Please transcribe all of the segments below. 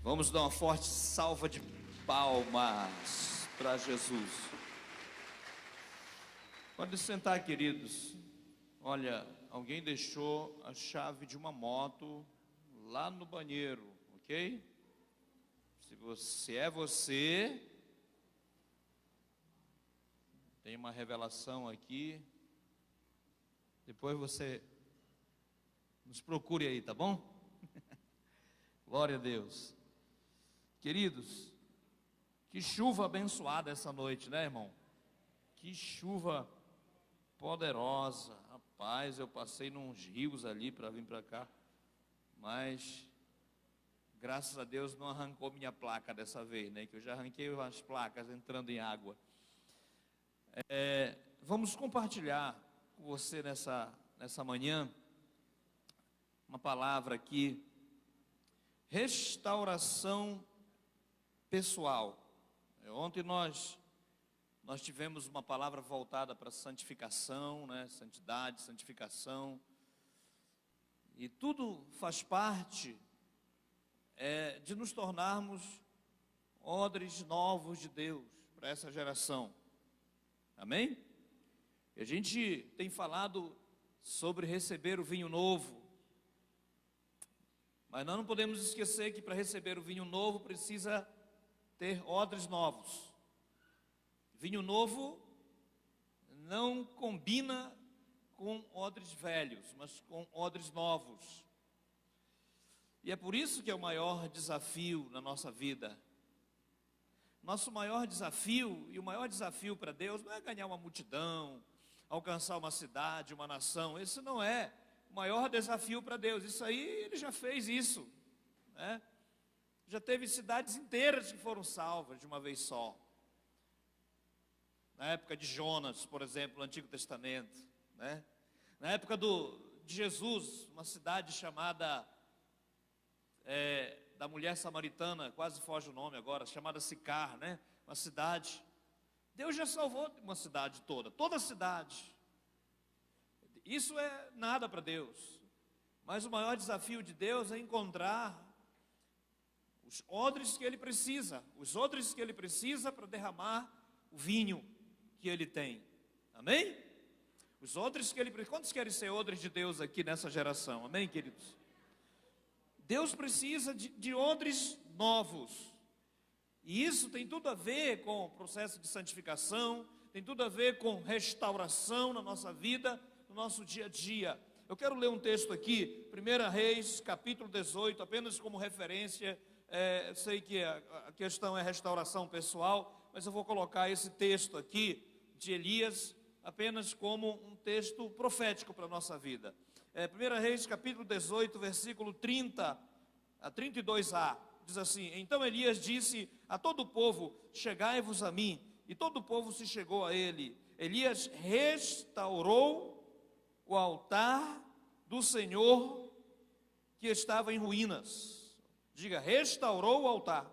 Vamos dar uma forte salva de palmas para Jesus. Pode sentar, queridos. Olha, alguém deixou a chave de uma moto lá no banheiro, ok? Se é você, tem uma revelação aqui. Depois você nos procure aí, tá bom? Glória a Deus. Queridos, que chuva abençoada essa noite, né, irmão? Que chuva poderosa. Rapaz, eu passei nos rios ali para vir para cá, mas graças a Deus não arrancou minha placa dessa vez, né? Que eu já arranquei as placas entrando em água. Vamos compartilhar com você nessa manhã uma palavra aqui: restauração pessoal. Ontem nós tivemos uma palavra voltada para santificação, né? Santidade, santificação, e tudo faz parte de nos tornarmos odres novos de Deus para essa geração. Amém? E a gente tem falado sobre receber o vinho novo, mas nós não podemos esquecer que para receber o vinho novo precisa ter odres novos. Vinho novo não combina com odres velhos, mas com odres novos. E é por isso que é o maior desafio na nossa vida. Nosso maior desafio, e o maior desafio para Deus, não é ganhar uma multidão, alcançar uma cidade, uma nação. Esse não é o maior desafio para Deus. Isso aí, Ele já fez isso, né? Já teve cidades inteiras que foram salvas de uma vez só. Na época de Jonas, por exemplo, no Antigo Testamento, né? Na época de Jesus, uma cidade chamada, da mulher samaritana, quase foge o nome agora, chamada Sicar, né? Uma cidade. Deus já salvou uma cidade toda a cidade. Isso é nada para Deus. Mas o maior desafio de Deus é encontrar os odres que Ele precisa, para derramar o vinho que Ele tem. Amém? Os odres que Ele precisa. Quantos querem ser odres de Deus aqui nessa geração? Amém, queridos? Deus precisa de odres novos. E isso tem tudo a ver com o processo de santificação, tem tudo a ver com restauração na nossa vida, no nosso dia a dia. Eu quero ler um texto aqui, 1 Reis, capítulo 18, apenas como referência. Eu sei que a questão é restauração pessoal, mas eu vou colocar esse texto aqui de Elias apenas como um texto profético para a nossa vida. 1 Reis, capítulo 18, versículo 30 a 32a, diz assim: Então Elias disse a todo o povo: chegai-vos a mim. E todo o povo se chegou a ele. Elias restaurou o altar do Senhor que estava em ruínas. Diga, restaurou o altar.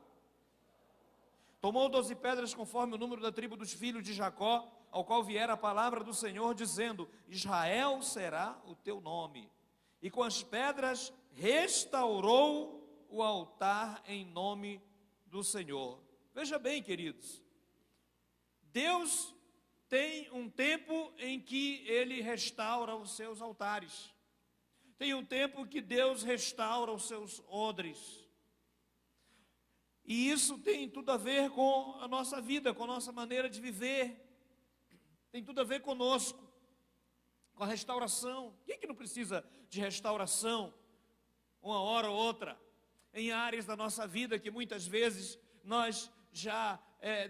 Tomou 12 pedras conforme o número da tribo dos filhos de Jacó, ao qual viera a palavra do Senhor, dizendo: Israel será o teu nome. E com as pedras restaurou o altar em nome do Senhor. Veja bem, queridos, Deus tem um tempo em que Ele restaura os seus altares. Tem um tempo que Deus restaura os seus odres. E isso tem tudo a ver com a nossa vida, com a nossa maneira de viver. Tem tudo a ver conosco, com a restauração. Quem que não precisa de restauração, uma hora ou outra, em áreas da nossa vida que muitas vezes nós já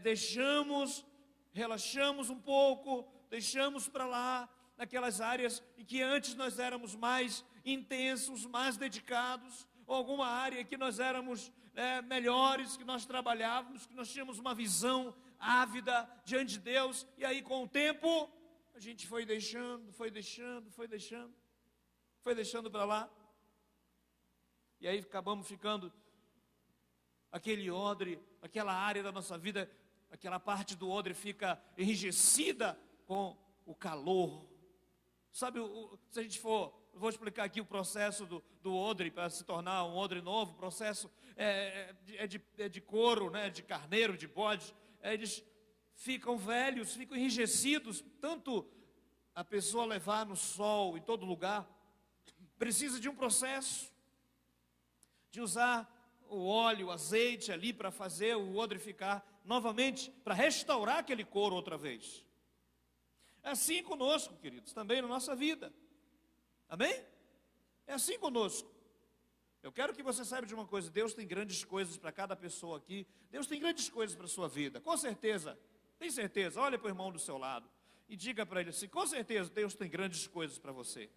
deixamos, relaxamos um pouco, deixamos para lá, naquelas áreas em que antes nós éramos mais intensos, mais dedicados, ou alguma área que nós éramos melhores, que nós trabalhávamos, que nós tínhamos uma visão ávida diante de Deus, e aí com o tempo a gente foi deixando para lá, e aí acabamos ficando aquele odre, aquela área da nossa vida, aquela parte do odre fica enrijecida com o calor. Sabe, se a gente for vou explicar aqui o processo do odre para se tornar um odre novo. O processo é de couro, né, de carneiro, de bode. Eles ficam velhos, ficam enrijecidos, tanto a pessoa levar no sol em todo lugar. Precisa de um processo, de usar o óleo, o azeite ali para fazer o odre ficar novamente, para restaurar aquele couro outra vez. É assim conosco, queridos, também na nossa vida. Amém? É assim conosco. Eu quero que você saiba de uma coisa: Deus tem grandes coisas para cada pessoa aqui. Deus tem grandes coisas para a sua vida, com certeza. Tem certeza? Olha para o irmão do seu lado e diga para ele assim: com certeza Deus tem grandes coisas para você.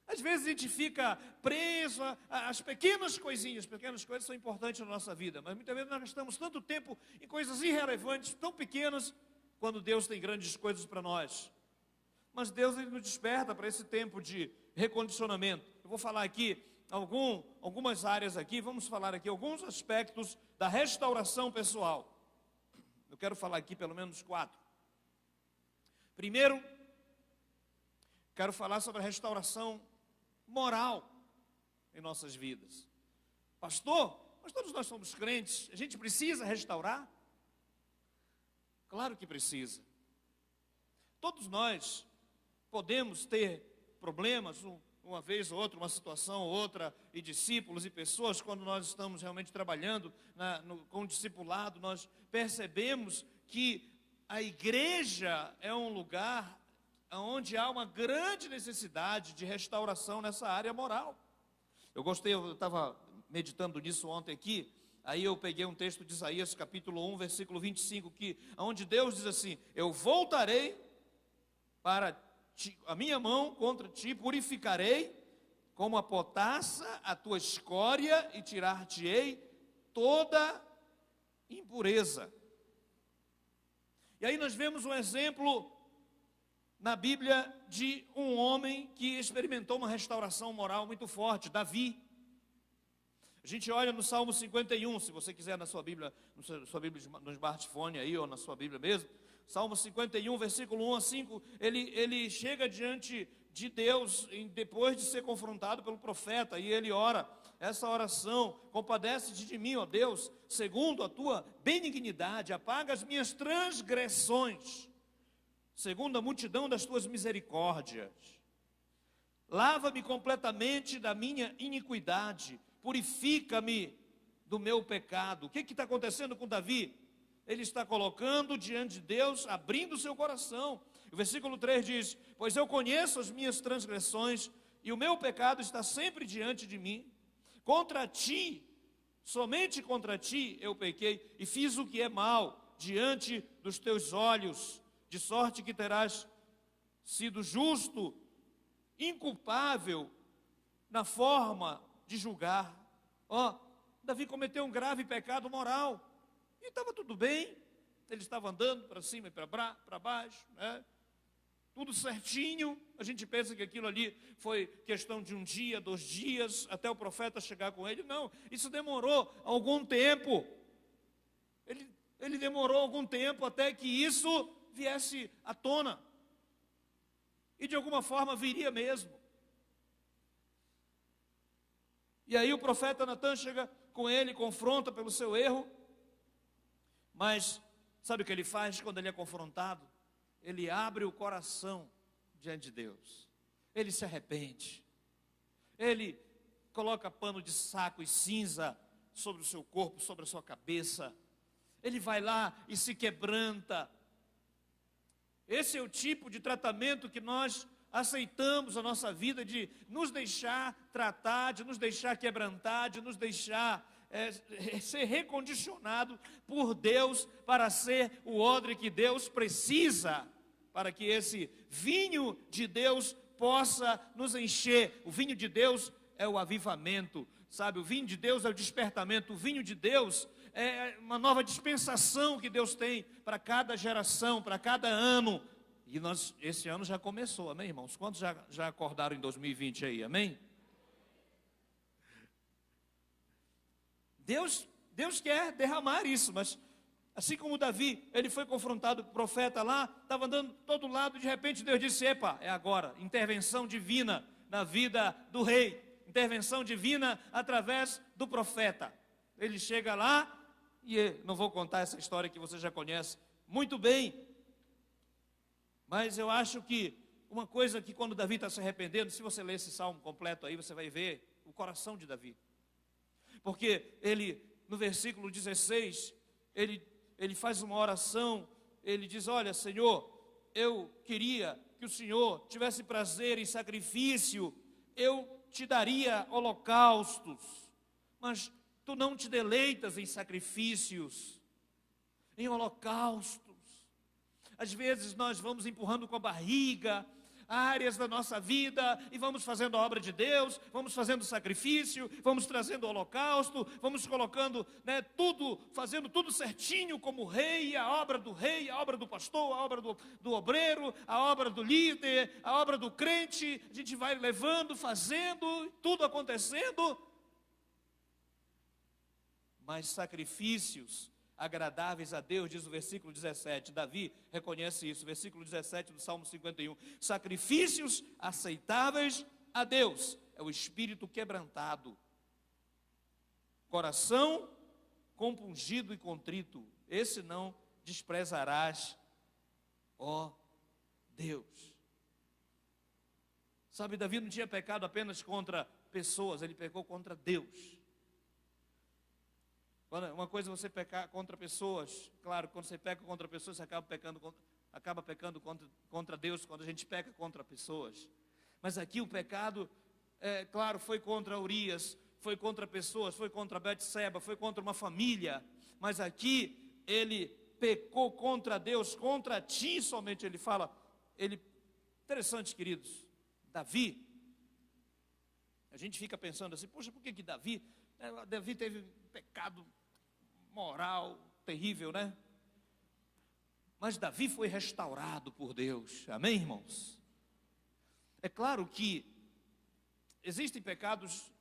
Às vezes a gente fica preso às pequenas coisinhas. Pequenas coisas são importantes na nossa vida, mas muitas vezes nós gastamos tanto tempo em coisas irrelevantes, tão pequenas, quando Deus tem grandes coisas para nós. Mas Deus, Ele nos desperta para esse tempo de recondicionamento. Eu vou falar aqui algumas áreas aqui, vamos falar aqui alguns aspectos da restauração pessoal. Eu quero falar aqui pelo menos 4. Primeiro, quero falar sobre a restauração moral em nossas vidas. Pastor, mas todos nós somos crentes, a gente precisa restaurar? Claro que precisa. Todos nós podemos ter problemas, uma vez ou outra, uma situação ou outra, e discípulos e pessoas, quando nós estamos realmente trabalhando com o discipulado, nós percebemos que a igreja é um lugar onde há uma grande necessidade de restauração nessa área moral. Eu estava meditando nisso ontem aqui, aí eu peguei um texto de Isaías, capítulo 1, versículo 25, onde Deus diz assim: eu voltarei para ti, a minha mão contra ti, purificarei como a potassa a tua escória e tirar-te-ei toda impureza. E aí nós vemos um exemplo na Bíblia de um homem que experimentou uma restauração moral muito forte, Davi. A gente olha no Salmo 51, se você quiser na sua Bíblia, no smartphone aí, ou na sua Bíblia mesmo. Salmo 51, versículo 1 a 5, ele chega diante de Deus, depois de ser confrontado pelo profeta, e ele ora essa oração: compadece-te de mim, ó Deus, segundo a tua benignidade, apaga as minhas transgressões, segundo a multidão das tuas misericórdias. Lava-me completamente da minha iniquidade, purifica-me do meu pecado. O que está acontecendo com Davi? Ele está colocando diante de Deus, abrindo o seu coração. O versículo 3 diz: pois eu conheço as minhas transgressões, e o meu pecado está sempre diante de mim. Contra ti, somente contra ti eu pequei, e fiz o que é mal diante dos teus olhos, de sorte que terás sido justo, inculpável na forma de julgar. Davi cometeu um grave pecado moral, e estava tudo bem, ele estava andando para cima e para baixo, né? Tudo certinho. A gente pensa que aquilo ali foi questão de um dia, 2 dias, até o profeta chegar com ele. Não, isso demorou algum tempo. Ele demorou algum tempo até que isso viesse à tona, e de alguma forma viria mesmo. E aí o profeta Natan chega com ele, confronta pelo seu erro, mas sabe o que ele faz quando ele é confrontado? Ele abre o coração diante de Deus, ele se arrepende, ele coloca pano de saco e cinza sobre o seu corpo, sobre a sua cabeça, ele vai lá e se quebranta. Esse é o tipo de tratamento que nós aceitamos na nossa vida, de nos deixar tratar, de nos deixar quebrantar, de nos deixar ser recondicionado por Deus para ser o odre que Deus precisa, para que esse vinho de Deus possa nos encher. O vinho de Deus é o avivamento, sabe? O vinho de Deus é o despertamento. O vinho de Deus é uma nova dispensação que Deus tem para cada geração, para cada ano. E esse ano já começou, amém, irmãos? Quantos já acordaram em 2020 aí, amém? Deus quer derramar isso, mas Assim como Davi, ele foi confrontado com o profeta lá, estava andando de todo lado, de repente Deus disse: epa, é agora, intervenção divina na vida do rei, intervenção divina através do profeta. Ele chega lá, e não vou contar essa história que você já conhece muito bem, mas eu acho que uma coisa que quando Davi está se arrependendo, se você ler esse salmo completo aí, você vai ver o coração de Davi, porque ele, no versículo 16, ele faz uma oração, ele diz: olha, Senhor, eu queria que o Senhor tivesse prazer em sacrifício, eu te daria holocaustos, mas tu não te deleitas em sacrifícios, em holocaustos. Às vezes nós vamos empurrando com a barriga áreas da nossa vida e vamos fazendo a obra de Deus, vamos fazendo sacrifício, vamos trazendo o holocausto, vamos colocando, tudo, fazendo tudo certinho como rei, a obra do pastor, a obra do obreiro, a obra do líder, a obra do crente. A gente vai levando, fazendo, tudo acontecendo, mas sacrifícios agradáveis a Deus, diz o versículo 17, Davi reconhece isso, versículo 17 do Salmo 51, sacrifícios aceitáveis a Deus, é o espírito quebrantado, coração compungido e contrito, esse não desprezarás, ó Deus. Sabe, Davi não tinha pecado apenas contra pessoas, ele pecou contra Deus. Uma coisa é você pecar contra pessoas, claro, quando você peca contra pessoas, você acaba pecando contra Deus, quando a gente peca contra pessoas. Mas aqui o pecado, claro, foi contra Urias, foi contra pessoas, foi contra Betseba, foi contra uma família, mas aqui ele pecou contra Deus, contra ti somente. Ele fala, interessante, queridos, Davi, a gente fica pensando assim, poxa, por que Davi teve pecado moral terrível, né? Mas Davi foi restaurado por Deus, amém, irmãos? É claro que existem pecados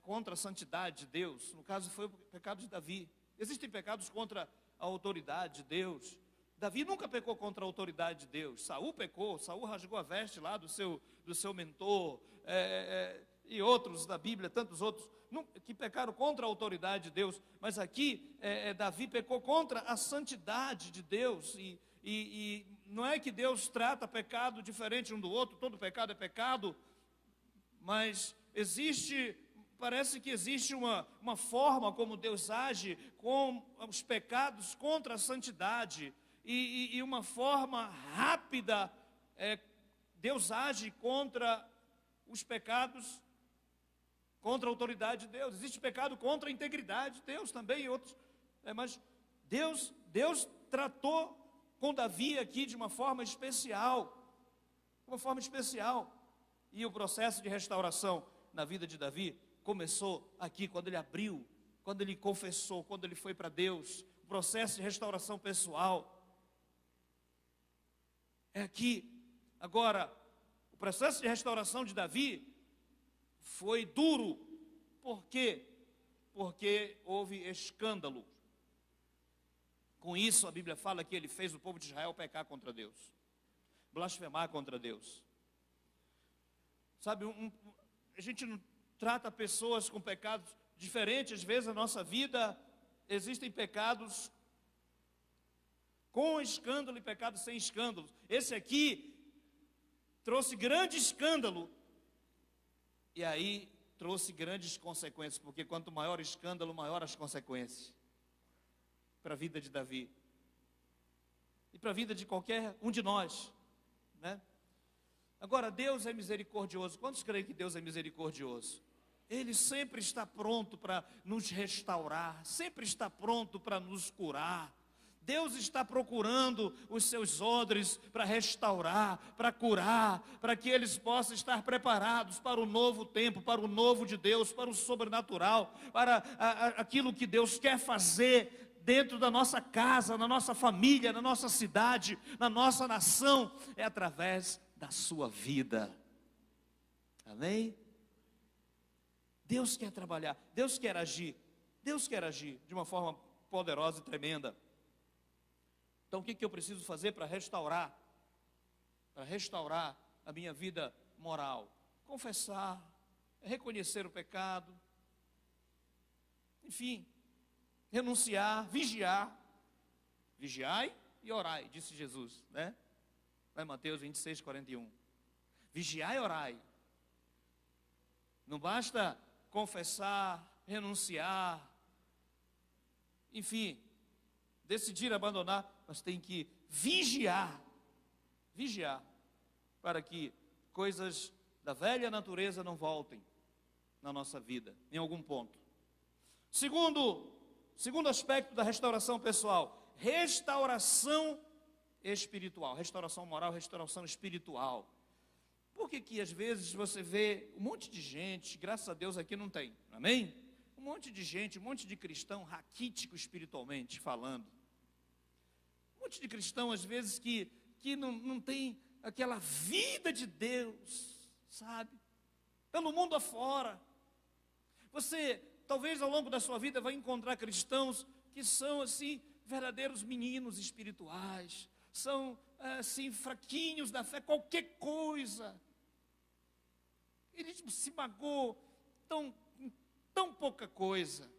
contra a santidade de Deus, no caso foi o pecado de Davi. Existem pecados contra a autoridade de Deus. Davi nunca pecou contra a autoridade de Deus. Saul pecou, Saul rasgou a veste lá do seu mentor, e outros da Bíblia, tantos outros, que pecaram contra a autoridade de Deus, mas aqui Davi pecou contra a santidade de Deus, e não é que Deus trata pecado diferente um do outro, todo pecado é pecado, mas parece que existe uma forma como Deus age com os pecados contra a santidade, e uma forma rápida, Deus age contra os pecados contra a autoridade de Deus. Existe pecado contra a integridade de Deus também e outros. Mas Deus tratou com Davi aqui de uma forma especial. E o processo de restauração na vida de Davi começou aqui, quando ele abriu, quando ele confessou, quando ele foi para Deus. O processo de restauração pessoal é aqui. Agora, o processo de restauração de Davi foi duro. Por quê? Porque houve escândalo. Com isso a Bíblia fala que ele fez o povo de Israel pecar contra Deus, blasfemar contra Deus. Sabe, a gente não trata pessoas com pecados diferentes. Às vezes na nossa vida existem pecados com escândalo e pecados sem escândalo. Esse aqui trouxe grande escândalo, e aí trouxe grandes consequências, porque quanto maior o escândalo, maior as consequências para a vida de Davi e para a vida de qualquer um de nós, né? Agora, Deus é misericordioso. Quantos creem que Deus é misericordioso? Ele sempre está pronto para nos restaurar, sempre está pronto para nos curar. Deus está procurando os seus odres para restaurar, para curar, para que eles possam estar preparados para o novo tempo, para o novo de Deus, para o sobrenatural, para aquilo que Deus quer fazer dentro da nossa casa, na nossa família, na nossa cidade, na nossa nação, é através da sua vida. Amém? Deus quer trabalhar, Deus quer agir de uma forma poderosa e tremenda. Então o que eu preciso fazer para restaurar? Para restaurar a minha vida moral? Confessar, reconhecer o pecado, enfim, renunciar, vigiar. Vigiai e orai, disse Jesus, né? Lá em Mateus 26, 41. Vigiai e orai. Não basta confessar, renunciar, enfim, decidir abandonar, mas tem que vigiar, para que coisas da velha natureza não voltem na nossa vida, em algum ponto. Segundo aspecto da restauração pessoal, restauração espiritual, restauração moral, restauração espiritual. Por que às vezes você vê um monte de gente, graças a Deus aqui não tem, amém? Um monte de gente, um monte de cristão raquítico espiritualmente falando. Um monte de cristão às vezes que não tem aquela vida de Deus, sabe? Pelo mundo afora. Você talvez ao longo da sua vida vai encontrar cristãos que são assim verdadeiros meninos espirituais, são assim fraquinhos da fé, qualquer coisa. Ele se magoou tão pouca coisa.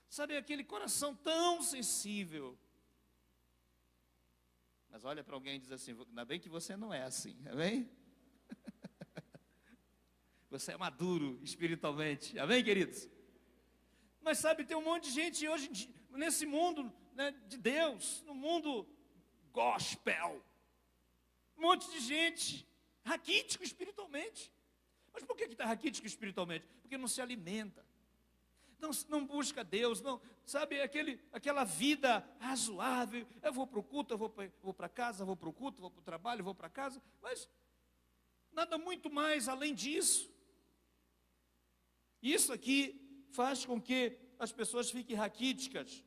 Sabe, aquele coração tão sensível. Mas olha para alguém e diz assim: ainda bem que você não é assim, amém? Você é maduro espiritualmente, amém, queridos? Mas sabe, tem um monte de gente hoje nesse mundo, né, de Deus, no mundo gospel, um monte de gente raquítico espiritualmente. Mas por que está raquítico espiritualmente? Porque não se alimenta, não busca Deus, não, sabe, aquela vida razoável. Eu vou para o culto, eu vou para casa, vou para o culto, vou para o trabalho, vou para casa, mas nada muito mais além disso. Isso aqui faz com que as pessoas fiquem raquíticas,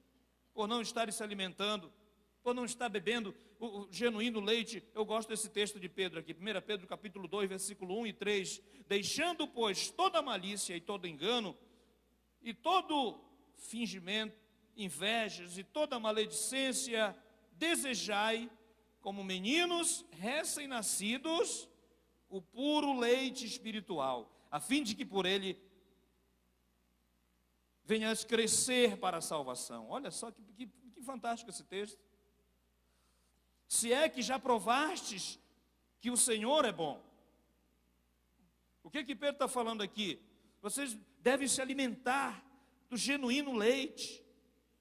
por não estarem se alimentando, por não estar bebendo o genuíno leite. Eu gosto desse texto de Pedro aqui, 1 Pedro capítulo 2, versículo 1 e 3. Deixando, pois, toda malícia e todo engano, e todo fingimento, invejas e toda maledicência, desejai, como meninos recém-nascidos, o puro leite espiritual, a fim de que por ele venhas crescer para a salvação. Olha só que fantástico esse texto. Se é que já provastes que o Senhor é bom. O que Pedro está falando aqui? Vocês devem se alimentar do genuíno leite.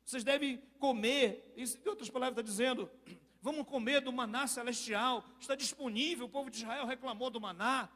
Vocês devem comer, isso em outras palavras está dizendo, vamos comer do maná celestial. Está disponível, o povo de Israel reclamou do maná.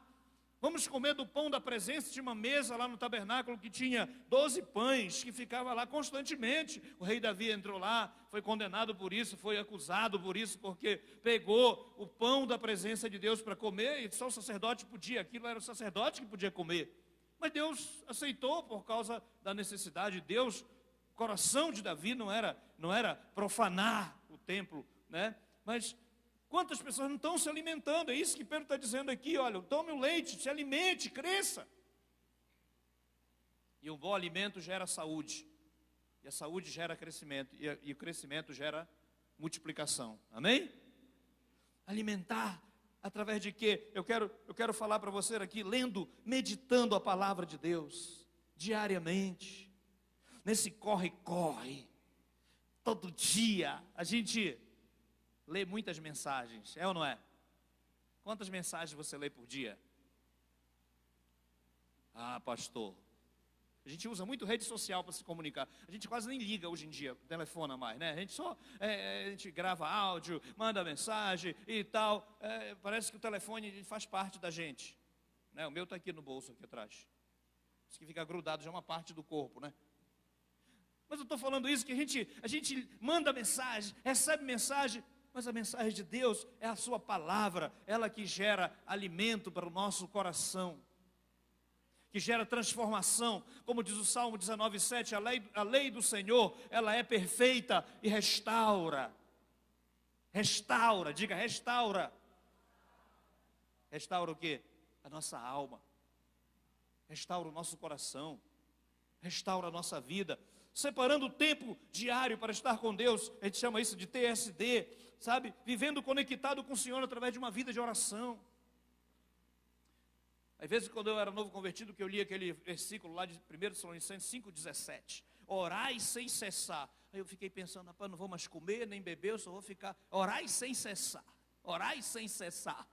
Vamos comer do pão da presença. Tinha uma mesa lá no tabernáculo que tinha 12 pães, que ficava lá constantemente. O rei Davi entrou lá, foi condenado por isso, foi acusado por isso, porque pegou o pão da presença de Deus para comer, e só o sacerdote podia, aquilo era o sacerdote que podia comer. Mas Deus aceitou por causa da necessidade. Deus, o coração de Davi não era profanar o templo, né? Mas quantas pessoas não estão se alimentando? É isso que Pedro está dizendo aqui. Olha, tome o leite, se alimente, cresça. E um bom alimento gera saúde, e a saúde gera crescimento, e o crescimento gera multiplicação, amém? Alimentar, através de quê? Eu quero falar para você aqui, lendo, meditando a palavra de Deus, diariamente, nesse corre-corre, todo dia, a gente lê muitas mensagens, é ou não é? Quantas mensagens você lê por dia? Ah, pastor, a gente usa muito rede social para se comunicar. A gente quase nem liga hoje em dia, telefona mais, né? A gente só a gente grava áudio, manda mensagem e tal. Parece que o telefone faz parte da gente, né? O meu está aqui no bolso, aqui atrás. Isso que fica grudado, já é uma parte do corpo, né? Mas eu estou falando isso que a gente manda mensagem, recebe mensagem. Mas a mensagem de Deus é a sua palavra, ela que gera alimento para o nosso coração, que gera transformação. Como diz o Salmo 19:7, a lei do Senhor, ela é perfeita e restaura. Restaura, diga restaura. Restaura o quê? A nossa alma. Restaura o nosso coração. Restaura a nossa vida. separando o tempo diário para estar com Deus. A gente chama isso de TSD, sabe? Vivendo conectado com o Senhor através de uma vida de oração. Às vezes, quando eu era novo convertido, que eu li aquele versículo lá de 1 Tessalonicenses 5,17, orai sem cessar. Aí eu fiquei pensando, rapaz, não vou mais comer, nem beber, eu só vou ficar, orai sem cessar, orai sem cessar.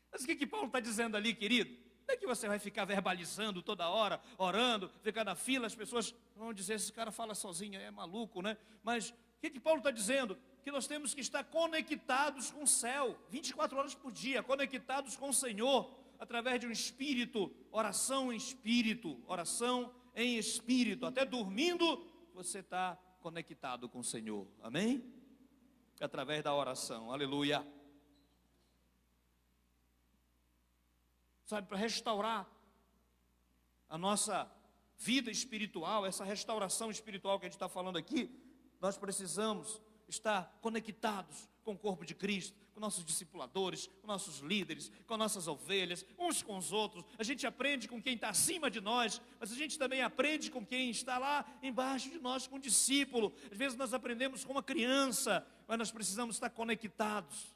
Mas o que Paulo está dizendo ali, querido? Não é que você vai ficar verbalizando toda hora, orando, ficar na fila, as pessoas vão dizer, esse cara fala sozinho, é maluco, né? Mas o que Paulo está dizendo? Que nós temos que estar conectados com o céu, 24 horas por dia, conectados com o Senhor, através de um espírito, oração em espírito, até dormindo, você está conectado com o Senhor, amém? Através da oração, aleluia. Sabe, para restaurar a nossa vida espiritual, essa restauração espiritual que a gente está falando aqui, nós precisamos estar conectados com o corpo de Cristo, com nossos discipuladores, com nossos líderes, com nossas ovelhas, uns com os outros. A gente aprende com quem está acima de nós, mas a gente também aprende com quem está lá embaixo de nós, com o discípulo. Às vezes nós aprendemos com uma criança, mas nós precisamos estar conectados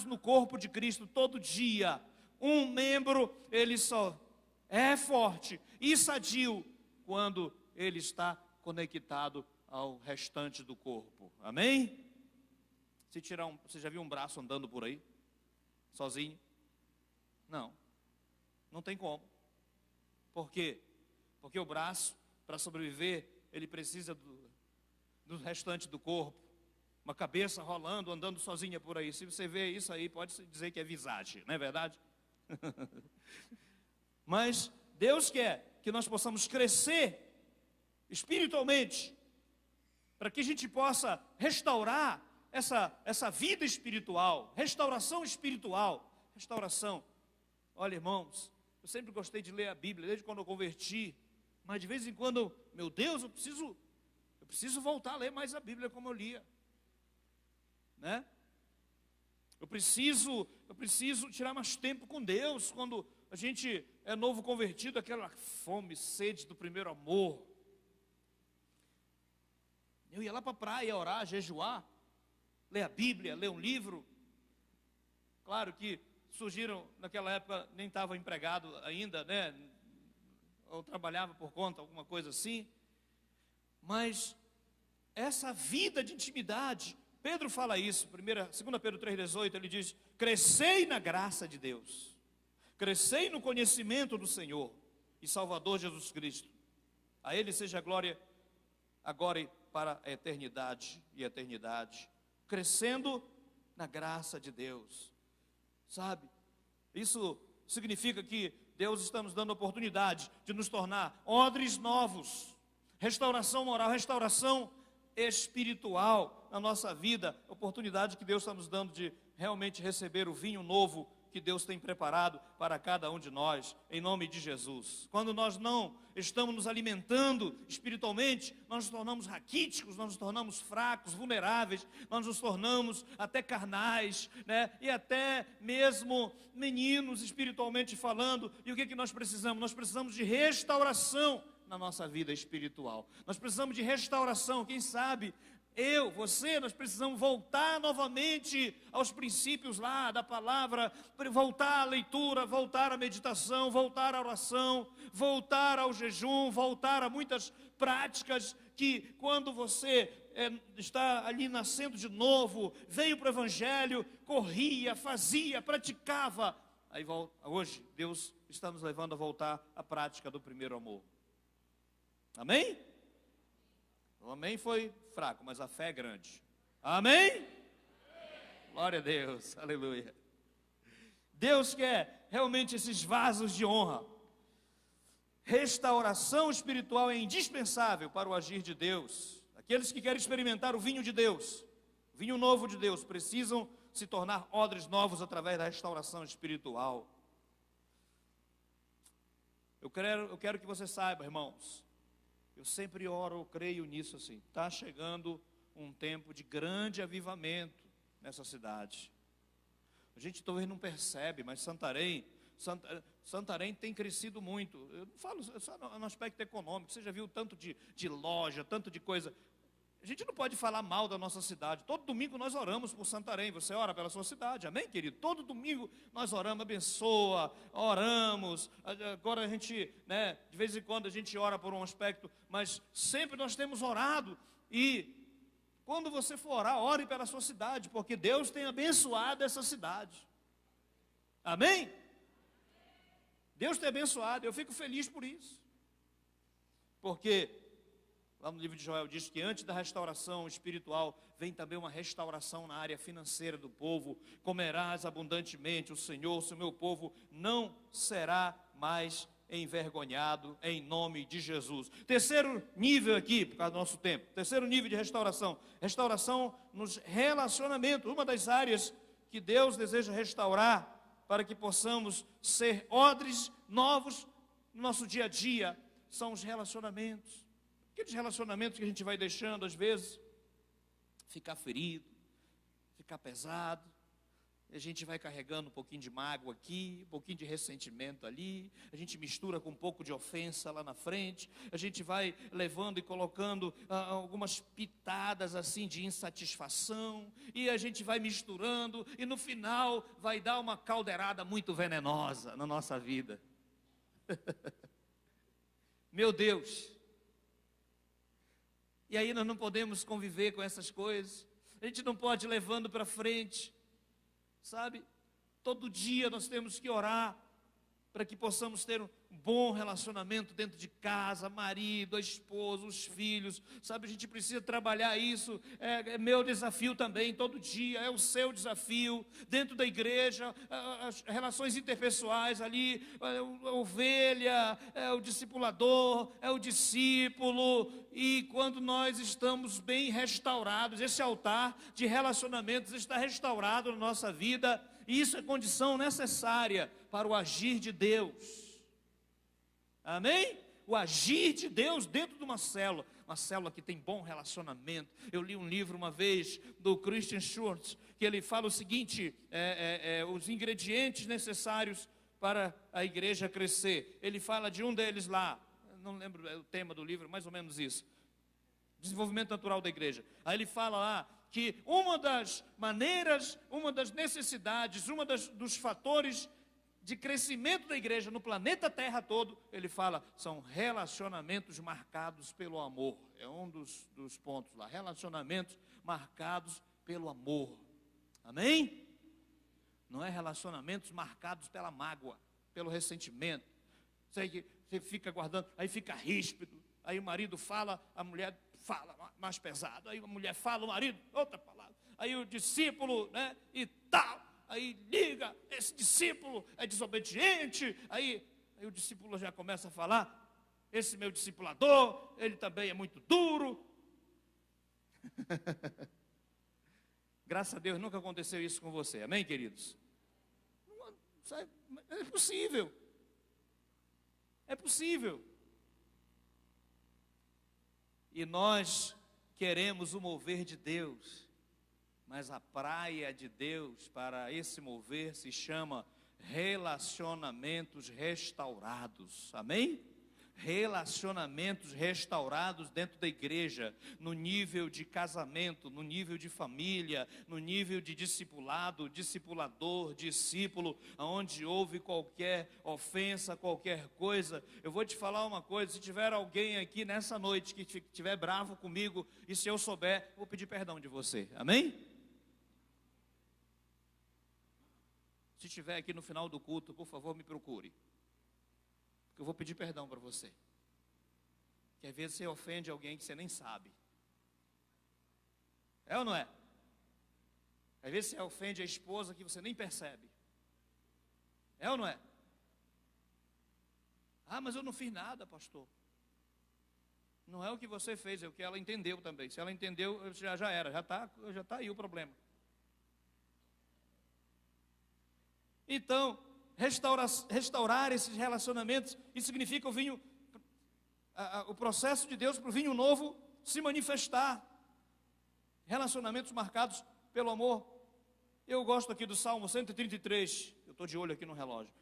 no corpo de Cristo todo dia. Um membro, ele só é forte e sadio quando ele está conectado ao restante do corpo, amém? Você já viu um braço andando por aí, sozinho? Não tem como. Por quê? Porque o braço, para sobreviver, ele precisa do restante do corpo. Uma cabeça rolando, andando sozinha por aí. Se você vê isso aí, pode dizer que é visagem, não é verdade? Mas Deus quer que nós possamos crescer espiritualmente, para que a gente possa restaurar essa vida espiritual, restauração espiritual. Olha, irmãos, eu sempre gostei de ler a Bíblia, desde quando eu converti, mas de vez em quando, meu Deus, eu preciso voltar a ler mais a Bíblia como eu lia, né? Eu preciso tirar mais tempo com Deus. Quando a gente é novo convertido, aquela fome, sede do primeiro amor. Eu ia lá para a praia orar, jejuar, ler a Bíblia, ler um livro. Claro que surgiram, naquela época nem estava empregado ainda, né? Ou trabalhava por conta, alguma coisa assim. Mas essa vida de intimidade, Pedro fala isso, 2 Pedro 3,18, ele diz, crescei na graça de Deus, crescei no conhecimento do Senhor e Salvador Jesus Cristo. A Ele seja a glória, agora e para a eternidade e eternidade, crescendo na graça de Deus, sabe? Isso significa que Deus está nos dando a oportunidade de nos tornar odres novos, restauração moral, restauração espiritual na nossa vida, oportunidade que Deus está nos dando de realmente receber o vinho novo que Deus tem preparado para cada um de nós, em nome de Jesus. Quando nós não estamos nos alimentando espiritualmente, nós nos tornamos raquíticos, nós nos tornamos fracos, vulneráveis, nós nos tornamos até carnais, né? E até mesmo meninos espiritualmente falando. E o que nós precisamos? Nós precisamos de restauração na nossa vida espiritual. Nós precisamos de restauração. Quem sabe você, nós precisamos voltar novamente aos princípios lá da palavra, voltar à leitura, voltar à meditação, voltar à oração, voltar ao jejum, voltar a muitas práticas que quando você está ali nascendo de novo, veio para o Evangelho, corria, fazia, praticava. Hoje Deus está nos levando a voltar à prática do primeiro amor. Amém? O amém foi fraco, mas a fé é grande. Amém? Glória a Deus, aleluia. Deus quer realmente esses vasos de honra. Restauração espiritual é indispensável para o agir de Deus. Aqueles que querem experimentar o vinho de Deus, o vinho novo de Deus, precisam se tornar odres novos através da restauração espiritual. Eu quero que você saiba, irmãos, eu sempre oro, eu creio nisso assim. Está chegando um tempo de grande avivamento nessa cidade. A gente talvez não percebe, mas Santarém Santarém tem crescido muito. Eu não falo só no aspecto econômico. Você já viu tanto de loja, tanto de coisa. A gente não pode falar mal da nossa cidade. Todo domingo nós oramos por Santarém. Você ora pela sua cidade, amém, querido? Todo domingo nós oramos, abençoa, oramos. Agora a gente, de vez em quando a gente ora por um aspecto, mas sempre nós temos orado. E quando você for orar, ore pela sua cidade, porque Deus tem abençoado essa cidade. Amém? Deus tem abençoado, eu fico feliz por isso. Porque lá no livro de Joel diz que antes da restauração espiritual, vem também uma restauração na área financeira do povo. Comerás abundantemente, o Senhor, se o meu povo não será mais envergonhado, em nome de Jesus. Terceiro nível aqui, por causa do nosso tempo, terceiro nível de restauração, restauração nos relacionamentos. Uma das áreas que Deus deseja restaurar, para que possamos ser odres novos no nosso dia a dia, são os relacionamentos. Aqueles relacionamentos que a gente vai deixando, às vezes, ficar ferido, ficar pesado, e a gente vai carregando um pouquinho de mágoa aqui, um pouquinho de ressentimento ali, a gente mistura com um pouco de ofensa lá na frente, a gente vai levando e colocando algumas pitadas assim de insatisfação, e a gente vai misturando, e no final vai dar uma caldeirada muito venenosa na nossa vida. Meu Deus! E aí nós não podemos conviver com essas coisas, a gente não pode ir levando para frente, sabe? Todo dia nós temos que orar para que possamos ter um bom relacionamento dentro de casa, marido, a esposa, os filhos, sabe? A gente precisa trabalhar isso, é meu desafio também, todo dia, é o seu desafio, dentro da igreja, as relações interpessoais ali, a ovelha, é o discipulador, é o discípulo, e quando nós estamos bem restaurados, esse altar de relacionamentos está restaurado na nossa vida, e isso é condição necessária para o agir de Deus. Amém? O agir de Deus dentro de uma célula que tem bom relacionamento. Eu li um livro uma vez do Christian Schwartz, que ele fala o seguinte, os ingredientes necessários para a igreja crescer. Ele fala de um deles lá, não lembro o tema do livro, mais ou menos isso. Desenvolvimento natural da igreja. Aí ele fala lá que uma das maneiras, uma das necessidades, dos fatores de crescimento da igreja no planeta Terra todo, ele fala, são relacionamentos marcados pelo amor. É um dos pontos lá, relacionamentos marcados pelo amor. Amém? Não é relacionamentos marcados pela mágoa, pelo ressentimento. Sei que você fica guardando, aí fica ríspido, aí o marido fala, a mulher fala mais pesado, aí a mulher fala, o marido, outra palavra, aí o discípulo, e tal. Aí liga, esse discípulo é desobediente, aí o discípulo já começa a falar, esse meu discipulador, ele também é muito duro. Graças a Deus nunca aconteceu isso com você, amém, queridos? É possível, é possível. E nós queremos o mover de Deus, mas a praia de Deus para esse mover se chama relacionamentos restaurados, amém? Relacionamentos restaurados dentro da igreja, no nível de casamento, no nível de família, no nível de discipulado, discipulador, discípulo, onde houve qualquer ofensa, qualquer coisa. Eu vou te falar uma coisa, se tiver alguém aqui nessa noite que estiver bravo comigo, e se eu souber, vou pedir perdão de você, amém? Se estiver aqui no final do culto, por favor, me procure. Porque eu vou pedir perdão para você. Que às vezes você ofende alguém que você nem sabe. É ou não é? Às vezes você ofende a esposa que você nem percebe. É ou não é? Ah, mas eu não fiz nada, pastor. Não é o que você fez, é o que ela entendeu também. Se ela entendeu, já era, já tá aí o problema. Então, restaurar esses relacionamentos, isso significa o processo de Deus para o vinho novo se manifestar. Relacionamentos marcados pelo amor. Eu gosto aqui do Salmo 133, eu estou de olho aqui no relógio.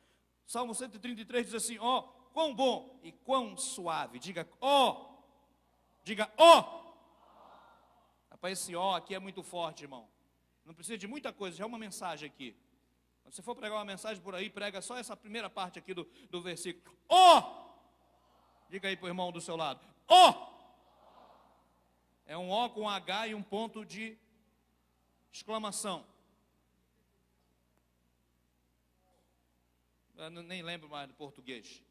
Salmo 133 diz assim: ó, quão bom e quão suave. Diga ó. Diga ó. Rapaz, esse ó aqui é muito forte, irmão. Não precisa de muita coisa, já é uma mensagem aqui. Quando você for pregar uma mensagem por aí, prega só essa primeira parte aqui do versículo. Ó! Diga aí para o irmão do seu lado. Ó! É um ó com um H e um ponto de exclamação. Eu nem lembro mais do português.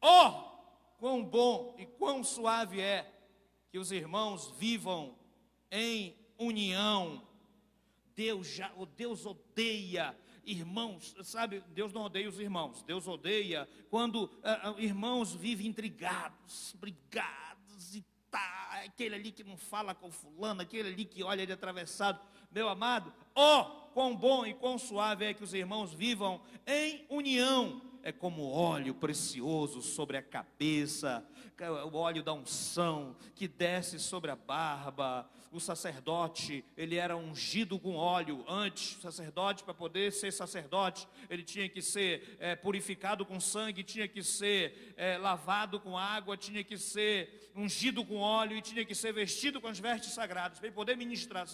Ó! Quão bom e quão suave é que os irmãos vivam em união. Deus odeia irmãos, sabe? Deus não odeia os irmãos. Deus odeia quando irmãos vivem intrigados, brigados e tá, aquele ali que não fala com fulano, aquele ali que olha ele atravessado. Meu amado, quão bom e quão suave é que os irmãos vivam em união. É como óleo precioso sobre a cabeça, o óleo da unção que desce sobre a barba. O sacerdote, ele era ungido com óleo. Antes, o sacerdote, para poder ser sacerdote, ele tinha que ser purificado com sangue, tinha que ser lavado com água, tinha que ser ungido com óleo e tinha que ser vestido com as vestes sagradas, para ele poder ministrar.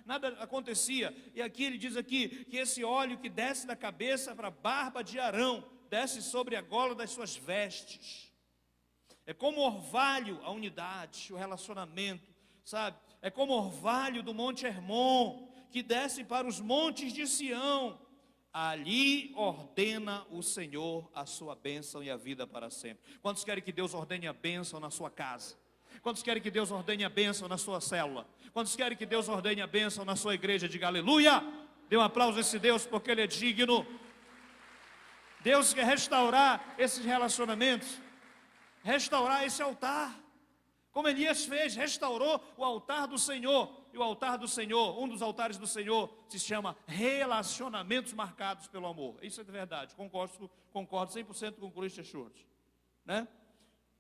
Nada acontecia. E aqui ele diz aqui, que esse óleo que desce da cabeça para a barba de Arão, desce sobre a gola das suas vestes. É como orvalho a unidade, o relacionamento, sabe? É como orvalho do Monte Hermon, que desce para os montes de Sião. Ali ordena o Senhor a sua bênção e a vida para sempre. Quantos querem que Deus ordene a bênção na sua casa? Quantos querem que Deus ordene a bênção na sua célula? Quantos querem que Deus ordene a bênção na sua igreja? Diga aleluia! Dê um aplauso a esse Deus, porque Ele é digno. Deus quer restaurar esses relacionamentos, restaurar esse altar, como Elias fez, restaurou o altar do Senhor. E o altar do Senhor, um dos altares do Senhor, se chama relacionamentos marcados pelo amor. Isso é de verdade, concordo 100% com o Christian Schurz, né?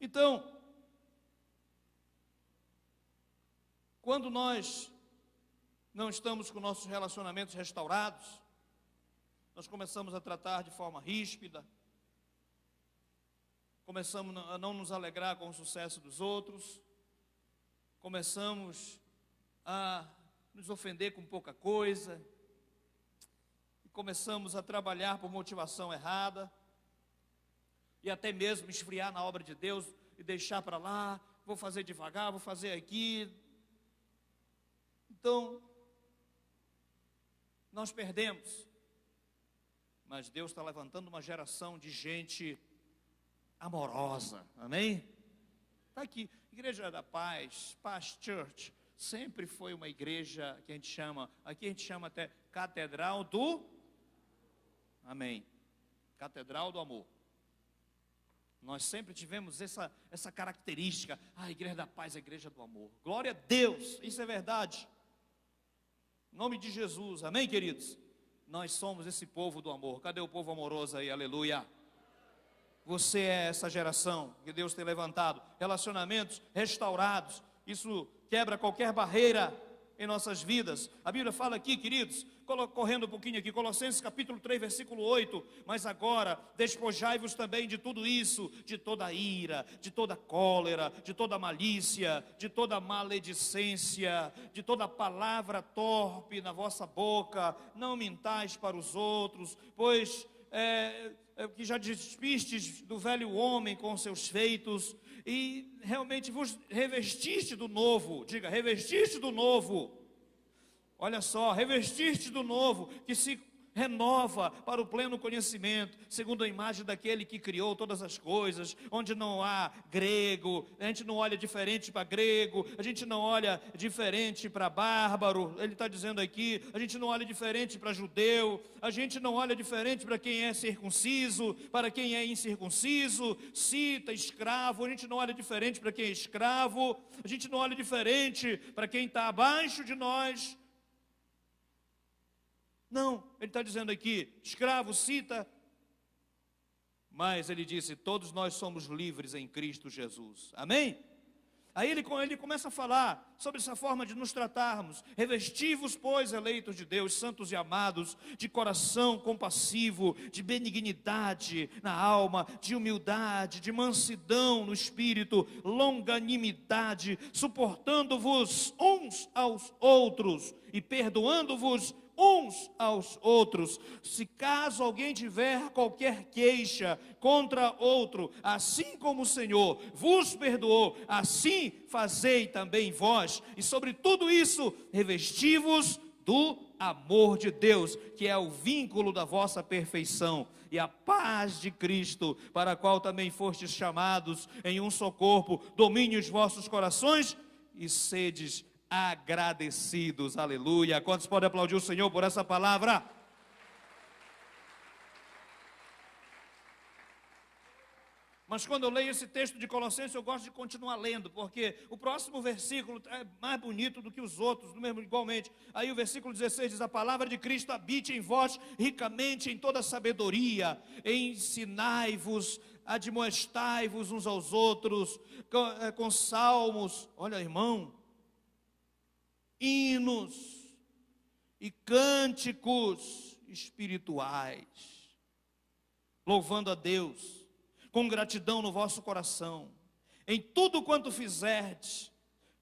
Então, quando nós não estamos com nossos relacionamentos restaurados, nós começamos a tratar de forma ríspida, começamos a não nos alegrar com o sucesso dos outros, começamos a nos ofender com pouca coisa, e começamos a trabalhar por motivação errada, e até mesmo esfriar na obra de Deus e deixar para lá, vou fazer devagar, vou fazer aqui. Então, nós perdemos. Mas Deus está levantando uma geração de gente amorosa, amém? Está aqui, Igreja da Paz, Paz Church, sempre foi uma igreja que a gente chama, aqui a gente chama até Catedral do, amém, Catedral do Amor. Nós sempre tivemos essa característica, a Igreja da Paz é a Igreja do Amor. Glória a Deus, isso é verdade. Em nome de Jesus, amém, queridos? Nós somos esse povo do amor. Cadê o povo amoroso aí? Aleluia. Você é essa geração que Deus tem levantado. Relacionamentos restaurados. Isso quebra qualquer barreira em nossas vidas. A Bíblia fala aqui, queridos, correndo um pouquinho aqui, Colossenses capítulo 3, versículo 8, mas agora despojai-vos também de tudo isso, de toda ira, de toda cólera, de toda malícia, de toda maledicência, de toda palavra torpe na vossa boca, não mintais para os outros, pois que já despistes do velho homem com seus feitos, e realmente vos revestiste do novo. Diga, revestiste do novo. Olha só, revestiste do novo, que se renova para o pleno conhecimento, segundo a imagem daquele que criou todas as coisas, onde não há grego, a gente não olha diferente para grego, a gente não olha diferente para bárbaro, ele está dizendo aqui, a gente não olha diferente para judeu, a gente não olha diferente para quem é circunciso, para quem é incircunciso, cita, escravo, a gente não olha diferente para quem é escravo, a gente não olha diferente para quem está abaixo de nós. Não, ele está dizendo aqui, escravo, cita, mas ele disse, todos nós somos livres em Cristo Jesus, amém? Aí ele começa a falar sobre essa forma de nos tratarmos. Revesti-vos, pois, eleitos de Deus, santos e amados, de coração compassivo, de benignidade na alma, de humildade, de mansidão no espírito, longanimidade, suportando-vos uns aos outros e perdoando-vos uns aos outros. Se caso alguém tiver qualquer queixa contra outro, assim como o Senhor vos perdoou, assim fazei também vós. E sobre tudo isso, revesti-vos do amor de Deus, que é o vínculo da vossa perfeição, e a paz de Cristo, para a qual também fostes chamados em um só corpo, domine os vossos corações e sedes agradecidos. Aleluia. Quantos podem aplaudir o Senhor por essa palavra? Mas quando eu leio esse texto de Colossenses, eu gosto de continuar lendo, porque o próximo versículo é mais bonito do que os outros, do mesmo igualmente. Aí o versículo 16 diz: a palavra de Cristo habite em vós ricamente em toda sabedoria, ensinai-vos, admoestai-vos uns aos outros, com salmos, olha, irmão, hinos e cânticos espirituais, louvando a Deus com gratidão no vosso coração, em tudo quanto fizerdes,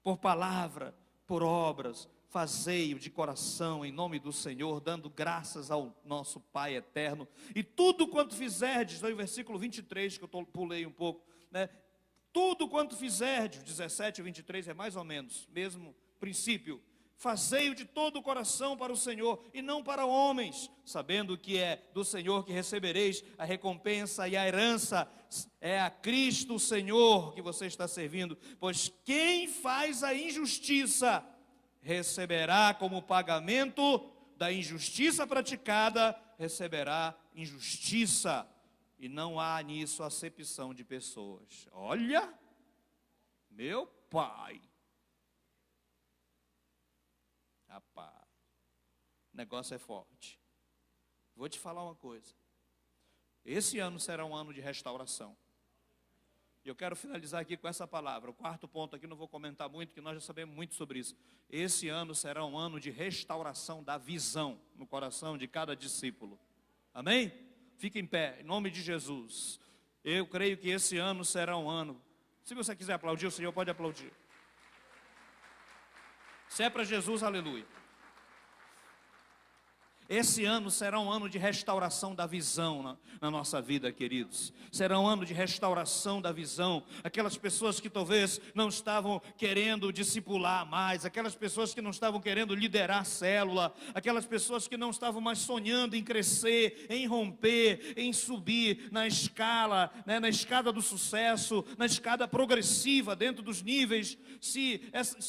por palavra, por obras, fazei-o de coração em nome do Senhor, dando graças ao nosso Pai eterno. E tudo quanto fizerdes, no versículo 23, que eu pulei um pouco, né? Tudo quanto fizerdes, 17 e 23 é mais ou menos, mesmo princípio. Fazei-o de todo o coração para o Senhor e não para homens, sabendo que é do Senhor que recebereis a recompensa e a herança. É a Cristo o Senhor que você está servindo, pois quem faz a injustiça receberá como pagamento da injustiça praticada, receberá injustiça, e não há nisso acepção de pessoas. Olha, meu Pai, rapaz, o negócio é forte. Vou te falar uma coisa. Esse ano será um ano de restauração. E eu quero finalizar aqui com essa palavra. O quarto ponto aqui, não vou comentar muito, que nós já sabemos muito sobre isso. Esse ano será um ano de restauração da visão no coração de cada discípulo. Amém? Fique em pé, em nome de Jesus. Eu creio que esse ano será um ano. Se você quiser aplaudir, o Senhor pode aplaudir. Se é para Jesus, aleluia. Esse ano será um ano de restauração da visão na nossa vida, queridos. Será um ano de restauração da visão. Aquelas pessoas que talvez não estavam querendo discipular mais, aquelas pessoas que não estavam querendo liderar a célula, aquelas pessoas que não estavam mais sonhando em crescer, em romper, em subir na escala, né, na escada do sucesso, na escada progressiva dentro dos níveis. Se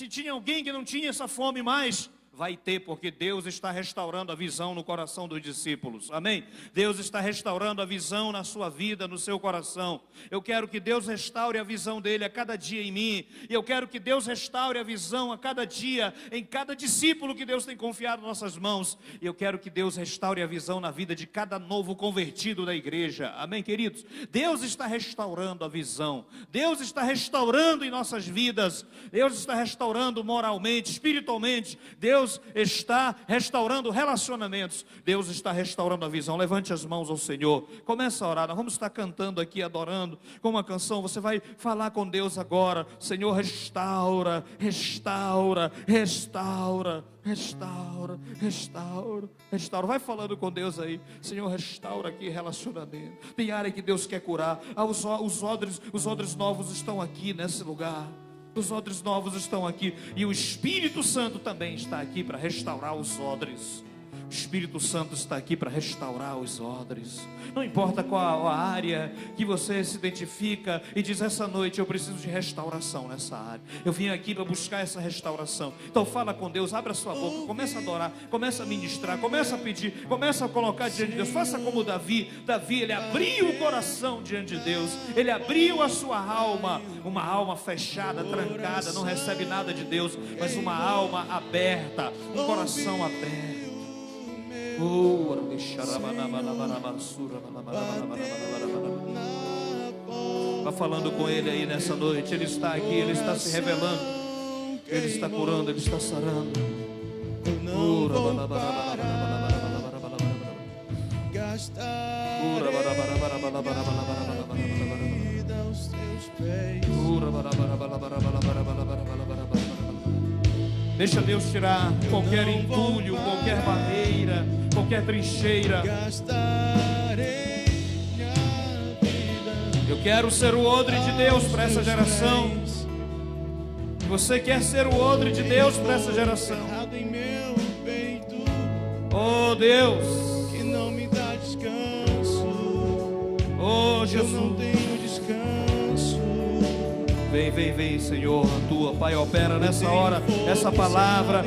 tinha alguém que não tinha essa fome mais, vai ter, porque Deus está restaurando a visão no coração dos discípulos, amém? Deus está restaurando a visão na sua vida, no seu coração. Eu quero que Deus restaure a visão dele a cada dia em mim, e eu quero que Deus restaure a visão a cada dia, em cada discípulo que Deus tem confiado em nossas mãos, e eu quero que Deus restaure a visão na vida de cada novo convertido da igreja, amém, queridos? Deus está restaurando a visão, Deus está restaurando em nossas vidas, Deus está restaurando moralmente, espiritualmente, Deus está restaurando relacionamentos, Deus está restaurando a visão. Levante as mãos ao Senhor, começa a orar. Nós vamos estar cantando aqui, adorando com uma canção. Você vai falar com Deus agora: Senhor, restaura, restaura, restaura, restaura, restaura, restaura. Vai falando com Deus aí: Senhor, restaura aqui relacionamento. Tem área que Deus quer curar. Os odres novos estão aqui nesse lugar. Os odres novos estão aqui, e o Espírito Santo também está aqui para restaurar os odres. O Espírito Santo está aqui para restaurar os odres. Não importa qual a área que você se identifica e diz: essa noite eu preciso de restauração nessa área. Eu vim aqui para buscar essa restauração. Então fala com Deus, abre a sua boca, começa a adorar, começa a ministrar, começa a pedir, começa a colocar diante de Deus. Faça como Davi, ele abriu o coração diante de Deus. Ele abriu a sua alma, uma alma fechada, trancada, não recebe nada de Deus, mas uma alma aberta, um coração aberto. Vá falando com Ele aí nessa noite. Ele está aqui, Ele está se revelando, Ele está curando, Ele está sarando. Eu não vou parar, gastar minha vida aos teus pés. Deixa Deus tirar qualquer entulho, qualquer barreira, qualquer trincheira. Eu quero ser o odre de Deus para essa geração. Você quer ser o odre de Deus para essa geração? Oh Deus, que não me dá descanso. Oh Jesus, eu não tenho descanso. Vem, vem, vem, Senhor, a tua, Pai, opera nessa hora, essa palavra,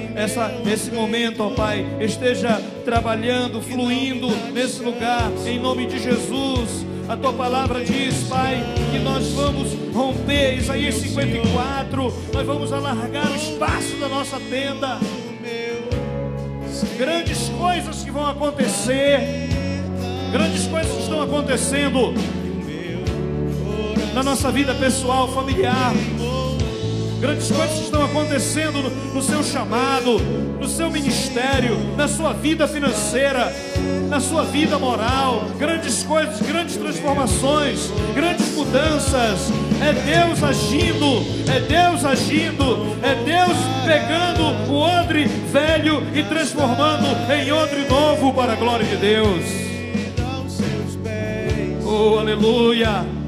esse momento, ó Pai, esteja trabalhando, fluindo nesse lugar, em nome de Jesus. A tua palavra diz, Pai, que nós vamos romper, Isaías 54, nós vamos alargar o espaço da nossa tenda. Grandes coisas que vão acontecer, grandes coisas que estão acontecendo na nossa vida pessoal, familiar. Grandes coisas que estão acontecendo no seu chamado, no seu ministério, na sua vida financeira, na sua vida moral. Grandes coisas, grandes transformações, grandes mudanças. É Deus agindo, é Deus agindo, é Deus pegando o odre velho e transformando em odre novo para a glória de Deus. Oh, aleluia.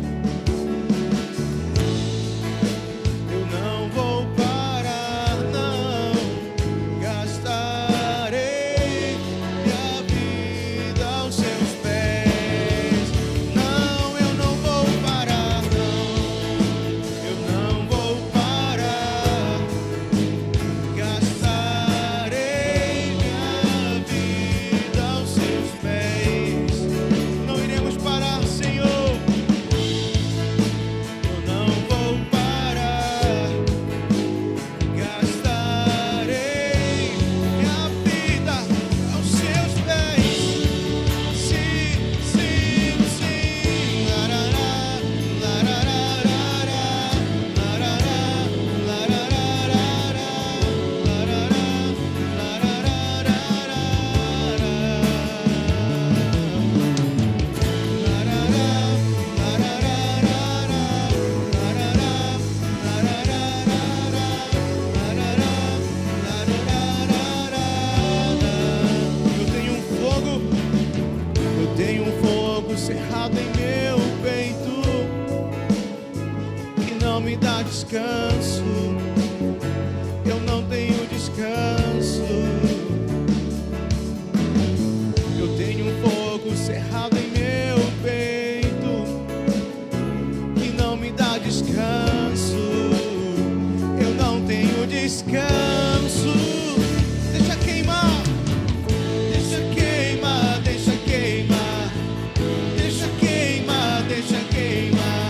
cerrado em meu peito que não me dá descanso. Eu não tenho descanso. Eu tenho um fogo cerrado em meu peito que não me dá descanso. Eu não tenho descanso. Deixa queimar, deixa queimar, deixa queimar, deixa queimar, deixa queimar,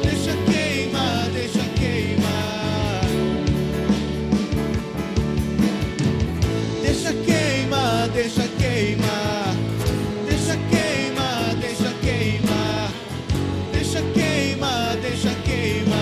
deixa queimar, deixa queimar, deixa queimar, deixa queimar, deixa queimar.